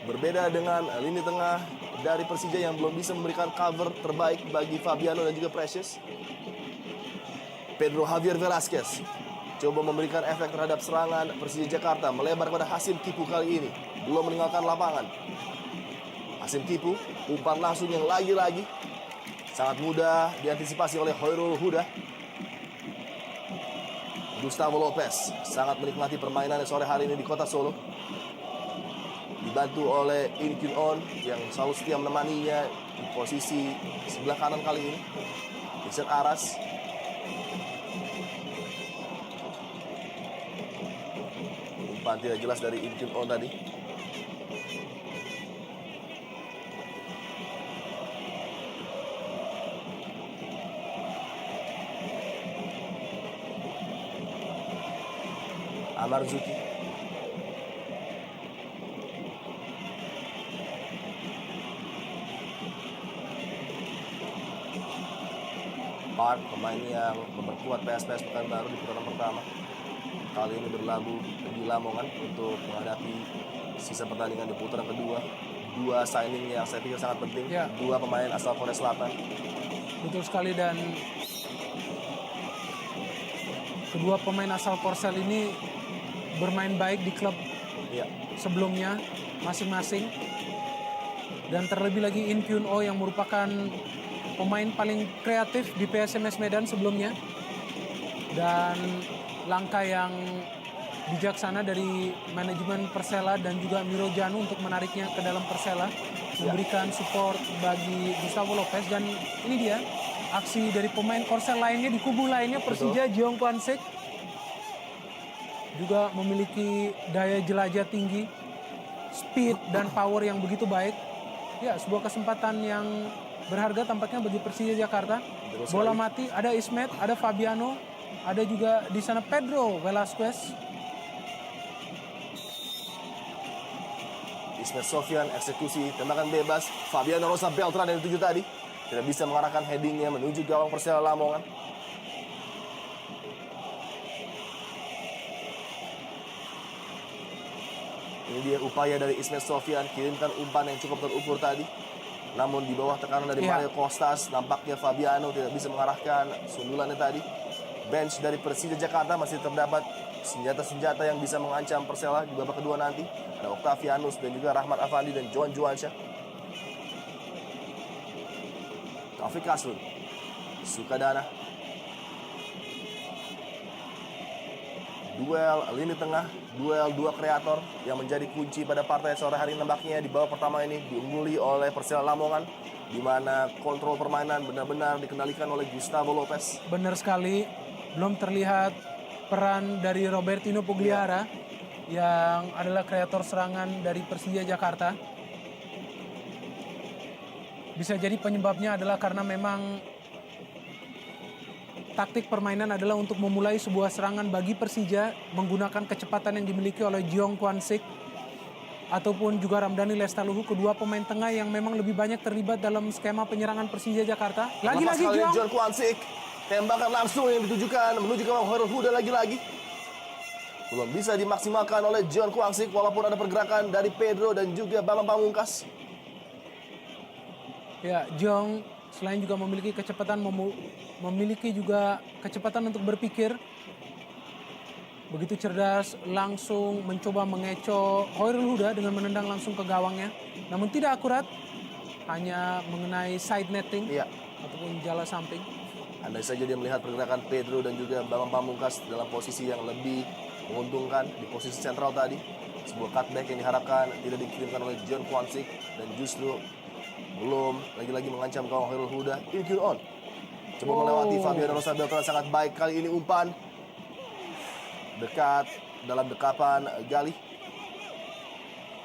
Berbeda dengan lini tengah dari Persija yang belum bisa memberikan cover terbaik bagi Fabiano dan juga Precious. Pedro Javier Velasquez coba memberikan efek terhadap serangan Persija Jakarta, melebar pada Hasim Kipu kali ini, belum meninggalkan lapangan. Hasim Kipu, umpan langsung yang lagi-lagi sangat mudah diantisipasi oleh Hoirul Huda. Gustavo Lopez sangat menikmati permainannya sore hari ini di kota Solo, dibantu oleh Inkyun On yang selalu setia menemaninya di posisi sebelah kanan kali ini. Isan Aras, umpan tidak jelas dari Inkyun On tadi. Amarzuki, Park, pemain yang memperkuat PSPS Pekanbaru di putaran pertama, kali ini berlabuh di Lamongan untuk menghadapi sisa pertandingan di putaran kedua. Dua signing yang saya pikir sangat penting, dua pemain asal Korea Selatan. Betul sekali, dan kedua pemain asal Korsel ini bermain baik di klub sebelumnya masing-masing. Dan terlebih lagi Inkyun Oh yang merupakan pemain paling kreatif di PSMS Medan sebelumnya. Dan langkah yang bijaksana dari manajemen Persela dan juga Miro Janu untuk menariknya ke dalam Persela, memberikan support bagi Gustavo Lopez. Dan ini dia aksi dari pemain Korsel lainnya di kubu lainnya, Persija. Jeong Kwan Sik juga memiliki daya jelajah tinggi, speed dan power yang begitu baik. Ya, sebuah kesempatan yang berharga tampaknya bagi Persija Jakarta. Terus Bola sekali. mati, ada Ismet, ada Fabiano, ada juga di sana Pedro Velasquez. Ismet Sofyan eksekusi tembakan bebas. Fabiano Rosa Beltran yang dituju tadi tidak bisa mengarahkan headingnya menuju gawang Persela Lamongan. Ini dia upaya dari Ismet Sofyan, kirimkan umpan yang cukup terukur tadi. Namun di bawah tekanan dari Iya. Mario Costas, nampaknya Fabiano tidak bisa mengarahkan sundulannya tadi. Bench dari Persija Jakarta masih terdapat senjata-senjata yang bisa mengancam Persela di babak kedua nanti. Ada Octavianus dan juga Rahmat Afandi dan John Juansyah. Taufik Kasrun, Sukadana. Duel lini tengah, duel dua kreator yang menjadi kunci pada partai sore hari nampaknya di babak pertama ini diungguli oleh Persela Lamongan, di mana kontrol permainan benar-benar dikendalikan oleh Gustavo Lopez. Benar sekali, belum terlihat peran dari Robertino Pugliara yang adalah kreator serangan dari Persija Jakarta. Bisa jadi penyebabnya adalah karena memang taktik permainan adalah untuk memulai sebuah serangan bagi Persija menggunakan kecepatan yang dimiliki oleh Jeong Kwan Sik ataupun juga Ramdhani Lestaluhu, kedua pemain tengah yang memang lebih banyak terlibat dalam skema penyerangan Persija Jakarta. Lagi-lagi Jeong. John Kwan Sik, tembakan langsung yang ditujukan menuju ke Hoirul Huda lagi-lagi. Belum bisa dimaksimalkan oleh John Kwan Sik walaupun ada pergerakan dari Pedro dan juga Bambang Pamungkas. Ya, Jeong selain juga memiliki kecepatan, memiliki juga kecepatan untuk berpikir. Begitu cerdas, langsung mencoba mengecoh Hoirul Huda dengan menendang langsung ke gawangnya. Namun tidak akurat, hanya mengenai side netting Iya, ataupun jala samping. andai saja dia melihat pergerakan Pedro dan juga Bambang Pamungkas dalam posisi yang lebih menguntungkan di posisi sentral tadi. Sebuah cutback yang diharapkan tidak dikirimkan oleh John Kwan Sik dan justru belum lagi-lagi mengancam gawang Hoirul Huda. Incure on. Coba melewati Fabiano Rosa Beltran sangat baik. Kali ini umpan dekat dalam dekapan Galih.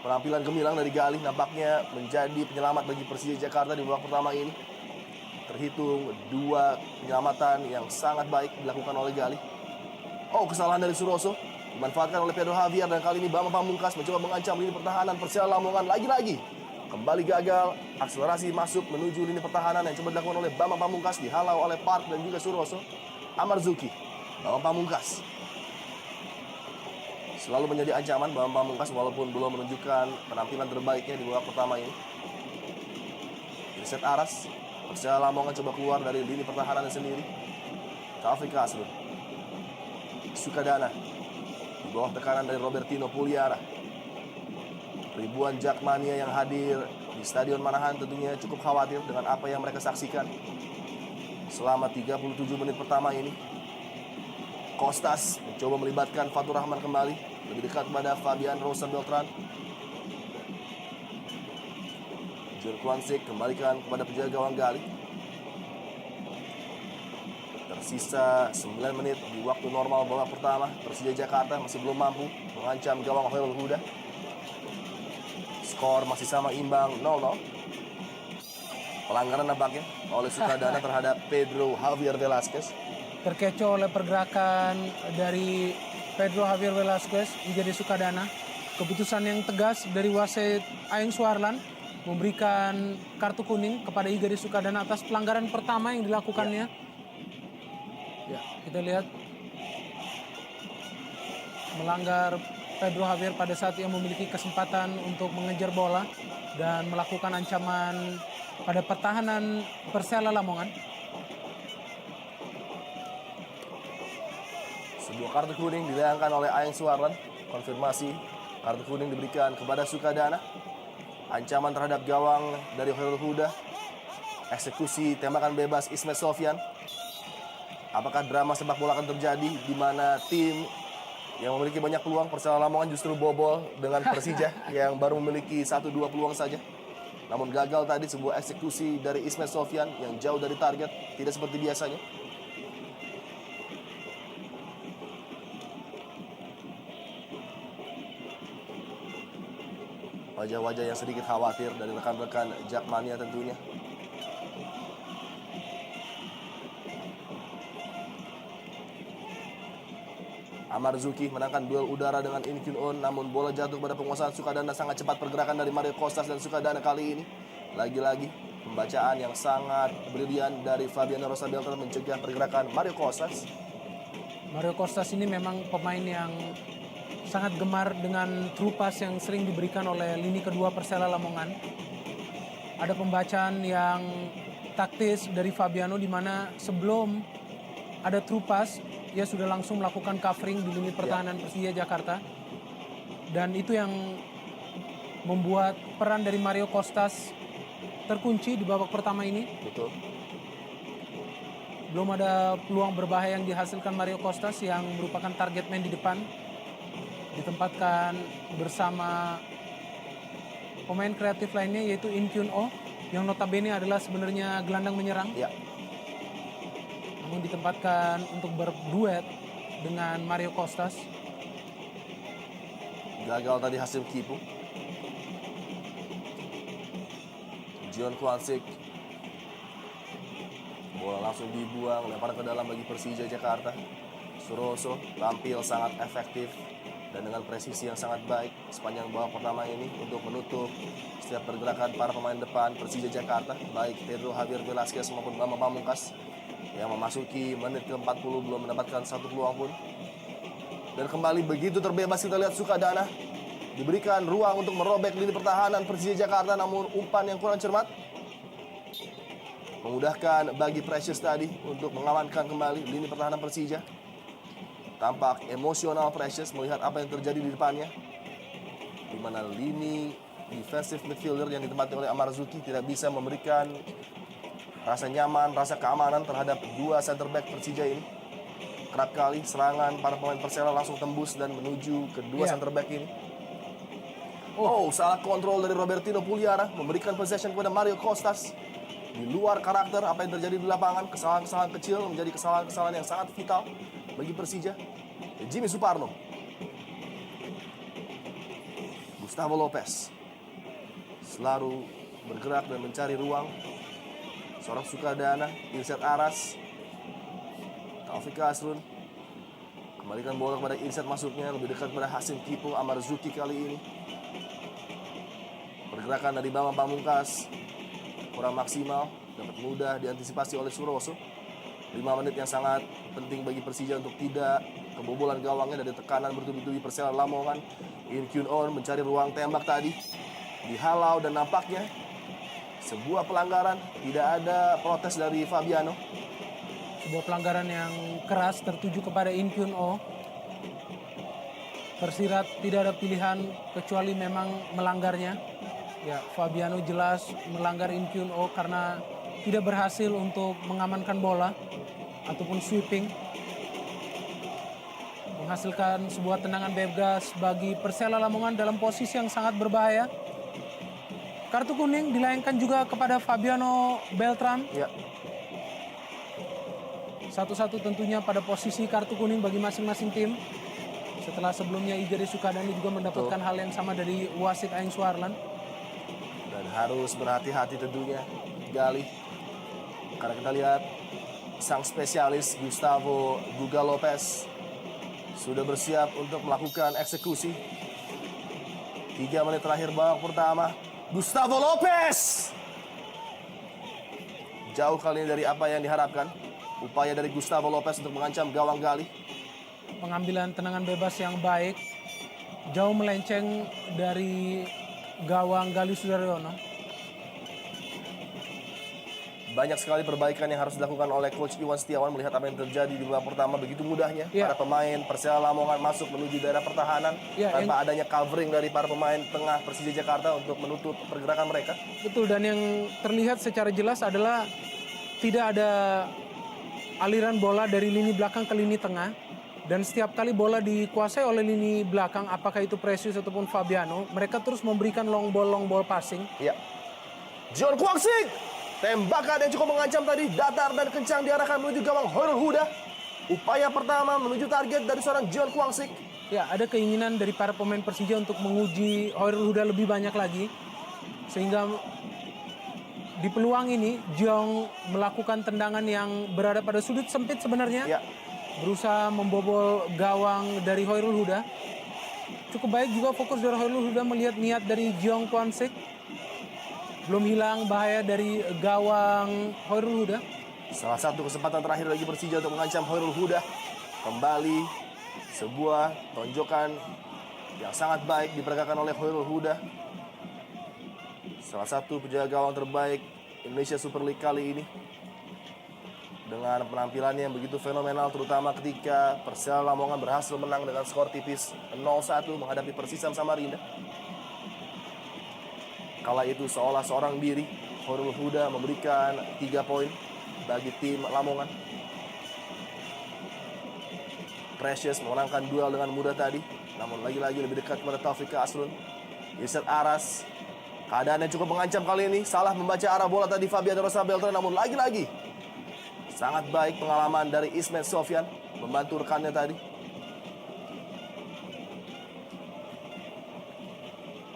Penampilan gemilang dari Galih nampaknya menjadi penyelamat bagi Persija Jakarta di babak pertama ini. Terhitung dua penyelamatan yang sangat baik dilakukan oleh Galih. Oh, kesalahan dari Suroso dimanfaatkan oleh Pedro Javier dan kali ini Bambang Pamungkas mencoba mengancam lini pertahanan Persela Lamongan lagi-lagi. Kembali gagal, akselerasi masuk menuju lini pertahanan yang coba dilakukan oleh Bambang Pamungkas, dihalau oleh Park dan juga Suroso. Amarzuki, Bambang Pamungkas selalu menjadi ancaman Bambang Pamungkas walaupun belum menunjukkan penampilan terbaiknya di babak pertama ini. Reset Aras, Persela Lamongan coba keluar dari lini pertahanan sendiri. Taufik Kasrun, Sukadana, di bawah tekanan dari Robertino Pugliara. Ribuan Jakmania yang hadir di Stadion Manahan tentunya cukup khawatir dengan apa yang mereka saksikan selama 37 menit pertama ini. Costas mencoba melibatkan Fatur Rahman kembali, lebih dekat kepada Fabian Rosa Beltran. John Kwan Sik kembalikan kepada penjaga gawang Galih. Tersisa 9 menit di waktu normal babak pertama. Persija Jakarta masih belum mampu mengancam gawang Hoirul Huda. Skor masih sama imbang 0-0. Pelanggaran nampaknya oleh Sukadana terhadap Pedro Javier Velasquez. Terkecoh oleh pergerakan dari Pedro Javier Velasquez, Igede Sukadana. Keputusan yang tegas dari wasit Aeng Suarlan memberikan kartu kuning kepada Igede Sukadana atas pelanggaran pertama yang dilakukannya. Ya, kita lihat melanggar Pedro Javier pada saat ia memiliki kesempatan untuk mengejar bola dan melakukan ancaman pada pertahanan Persela Lamongan. Sebuah kartu kuning dilayangkan oleh Aeng Suarlan. Konfirmasi kartu kuning diberikan kepada Sukadana. Ancaman terhadap gawang dari Hoirul Huda. Eksekusi tembakan bebas Ismet Sofyan. Apakah drama sepak bola akan terjadi di mana tim yang memiliki banyak peluang Persela Lamongan justru bobol dengan Persija yang baru memiliki 1-2 peluang saja. Namun gagal tadi sebuah eksekusi dari Ismet Sofyan yang jauh dari target, tidak seperti biasanya. Wajah-wajah yang sedikit khawatir dari rekan-rekan Jakmania tentunya. Amarzuki menangkan duel udara dengan In Kyun On, namun bola jatuh pada penguasaan Sukadana. Sangat cepat pergerakan dari Mario Costas dan Sukadana kali ini. Lagi-lagi pembacaan yang sangat brilian dari Fabiano Rosa Beltran mencegah pergerakan Mario Costas. Mario Costas ini memang pemain yang sangat gemar dengan true pass yang sering diberikan oleh lini kedua Persela Lamongan. Ada pembacaan yang taktis dari Fabiano di mana sebelum ada true pass, ia sudah langsung melakukan covering di lini pertahanan Persija Jakarta. Dan itu yang membuat peran dari Mario Costas terkunci di babak pertama ini. Betul. Belum ada peluang berbahaya yang dihasilkan Mario Costas yang merupakan target man di depan. Ditempatkan bersama pemain kreatif lainnya yaitu In Kyun Oh yang notabene adalah sebenarnya gelandang menyerang. Ya. Namun ditempatkan untuk berduet dengan Mario Costas. Gagal tadi Hasim Kipu. Jion Kwansik. Bola langsung dibuang, lempar ke dalam bagi Persija Jakarta. Suroso tampil sangat efektif dan dengan presisi yang sangat baik sepanjang babak pertama ini untuk menutup setiap pergerakan para pemain depan Persija Jakarta, baik Pedro Javier Velasquez maupun Bambang Pamungkas yang memasuki menit ke-40 belum mendapatkan satu peluang pun. Dan kembali begitu terbebas kita lihat Sukadana diberikan ruang untuk merobek lini pertahanan Persija Jakarta, namun umpan yang kurang cermat memudahkan bagi Precious tadi untuk mengamankan kembali lini pertahanan Persija. Tampak emosional Precious melihat apa yang terjadi di depannya, di mana lini defensive midfielder yang ditempati oleh Amarzuki tidak bisa memberikan rasa nyaman, rasa keamanan terhadap dua center back Persija ini. Kerap kali serangan para pemain Persela langsung tembus dan menuju kedua center back ini. Oh, salah kontrol dari Robertino Puliara memberikan possession kepada Mario Costas. Di luar karakter apa yang terjadi di lapangan, kesalahan-kesalahan kecil menjadi kesalahan-kesalahan yang sangat vital bagi Persija. Jimmy Suparno, Gustavo Lopez selalu bergerak dan mencari ruang. Seorang Sukadana, Irsyad Aras, Taufik Asrun kembalikan bola kepada Irsyad, masuknya lebih dekat kepada Hasim Kipo. Amarzuki kali ini. Pergerakan dari Bambang Pamungkas kurang maksimal, dapat mudah diantisipasi oleh Suroso. 5 menit yang sangat penting bagi Persija untuk tidak kebobolan gawangnya dari tekanan bertubi-tubi Persela Lamongan. In Kyun On mencari ruang tembak tadi, dihalau dan nampaknya sebuah pelanggaran, tidak ada protes dari Fabiano. Sebuah pelanggaran yang keras tertuju kepada In Kyun Oh. Tersirat tidak ada pilihan kecuali memang melanggarnya. Ya, Fabiano jelas melanggar In Kyun Oh karena tidak berhasil untuk mengamankan bola ataupun sweeping, menghasilkan sebuah tendangan bebas bagi Persela Lamongan dalam posisi yang sangat berbahaya. Kartu kuning dilayangkan juga kepada Fabiano Beltran. Ya. Satu-satu tentunya pada posisi kartu kuning bagi masing-masing tim. Setelah sebelumnya Igede Sukadani juga mendapatkan hal yang sama dari wasit Aing Suarlan. Dan harus berhati-hati tentunya Gali, karena kita lihat sang spesialis Gustavo Guga Lopez sudah bersiap untuk melakukan eksekusi. 3 menit terakhir babak pertama, Gustavo Lopez jauh kali ini dari apa yang diharapkan. Upaya dari Gustavo Lopez untuk mengancam gawang Gali. Pengambilan tendangan bebas yang baik, jauh melenceng dari gawang Gali Sudaryono. Banyak sekali perbaikan yang harus dilakukan oleh Coach Iwan Setiawan melihat apa yang terjadi di babak pertama. Begitu mudahnya para pemain Persela Lamongan masuk menuju daerah pertahanan tanpa adanya covering dari para pemain tengah Persija Jakarta untuk menutup pergerakan mereka. Betul, dan yang terlihat secara jelas adalah tidak ada aliran bola dari lini belakang ke lini tengah. Dan setiap kali bola dikuasai oleh lini belakang, apakah itu Precious ataupun Fabiano, mereka terus memberikan long ball passing. Iya. Jion Kwangsik, tembakan yang cukup mengancam tadi, datar dan kencang diarahkan menuju gawang Hoirul Huda. Upaya pertama menuju target dari seorang Jion Kwangsik. Ya, ada keinginan dari para pemain Persija untuk menguji Hoirul Huda lebih banyak lagi. Sehingga di peluang ini, Jong melakukan tendangan yang berada pada sudut sempit sebenarnya. Ya, Berusaha membobol gawang dari Hoirul Huda. Cukup baik juga fokus dari Hoirul Huda melihat niat dari Jong Kwansik. Belum hilang bahaya dari gawang Hoirul Huda. salah satu kesempatan terakhir bagi Persija untuk mengancam Hoirul Huda. Kembali sebuah tonjokan yang sangat baik diperagakan oleh Hoirul Huda. Salah satu penjaga gawang terbaik Indonesia Super League kali ini. Dengan penampilannya yang begitu fenomenal, terutama ketika Persela Lamongan berhasil menang dengan skor tipis 0-1 menghadapi Persisam Samarinda. Kala itu seolah seorang diri, Hoirul Huda memberikan 3 poin bagi tim Lamongan. Precious memenangkan duel dengan mudah tadi, namun lagi-lagi lebih dekat kepada Taufik Asrun. Irsad Aras, keadaannya cukup mengancam kali ini. Salah membaca arah bola tadi Fabian Rosa Beltran, namun lagi-lagi sangat baik pengalaman dari Ismet Sofyan membantu rekannya tadi.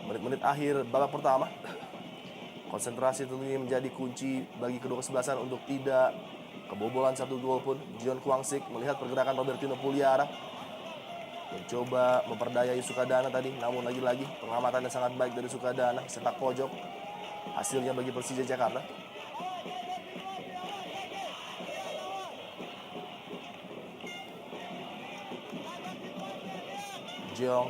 Menit-menit akhir babak pertama. Konsentrasi tentunya menjadi kunci bagi kedua kesebelasan untuk tidak kebobolan satu gol pun. John Kwangsik melihat pergerakan Robertino Puliara, mencoba memperdayai Sukadana tadi, namun lagi-lagi pengamatannya sangat baik dari Sukadana, sepak pojok. Hasilnya bagi Persija Jakarta. Jong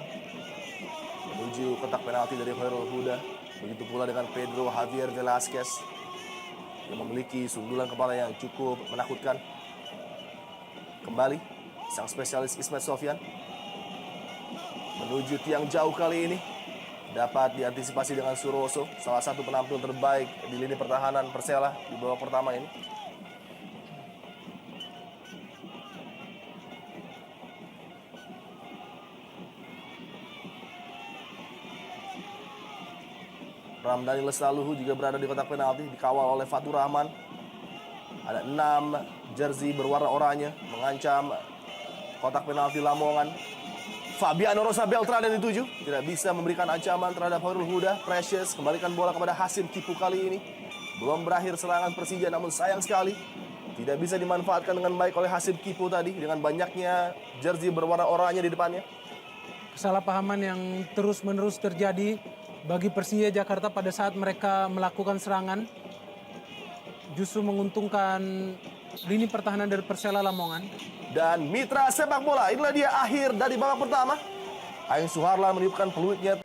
menuju kotak penalti dari Hoirul Huda. Begitu pula dengan Pedro Javier Velasquez yang memiliki sundulan kepala yang cukup menakutkan. Kembali sang spesialis Ismet Sofyan menuju tiang jauh kali ini. Dapat diantisipasi dengan Suroso, salah satu penampil terbaik di lini pertahanan Persela di babak pertama ini. Ramdhani Lestaluhu juga berada di kotak penalti, dikawal oleh Fatur Rahman. Ada 6 jersey berwarna oranye mengancam kotak penalti Lamongan. Fabiano Rosa Beltran yang dituju tidak bisa memberikan ancaman terhadap Hoirul Huda. Precious kembalikan bola kepada Hasim Kipu kali ini. Belum berakhir serangan Persija, namun sayang sekali tidak bisa dimanfaatkan dengan baik oleh Hasim Kipu tadi dengan banyaknya jersey berwarna oranye di depannya. Kesalahpahaman yang terus-menerus terjadi bagi Persija Jakarta pada saat mereka melakukan serangan justru menguntungkan lini pertahanan dari Persela Lamongan. Dan mitra sepak bola, inilah dia akhir dari babak pertama. Aing Suharlan meniupkan peluitnya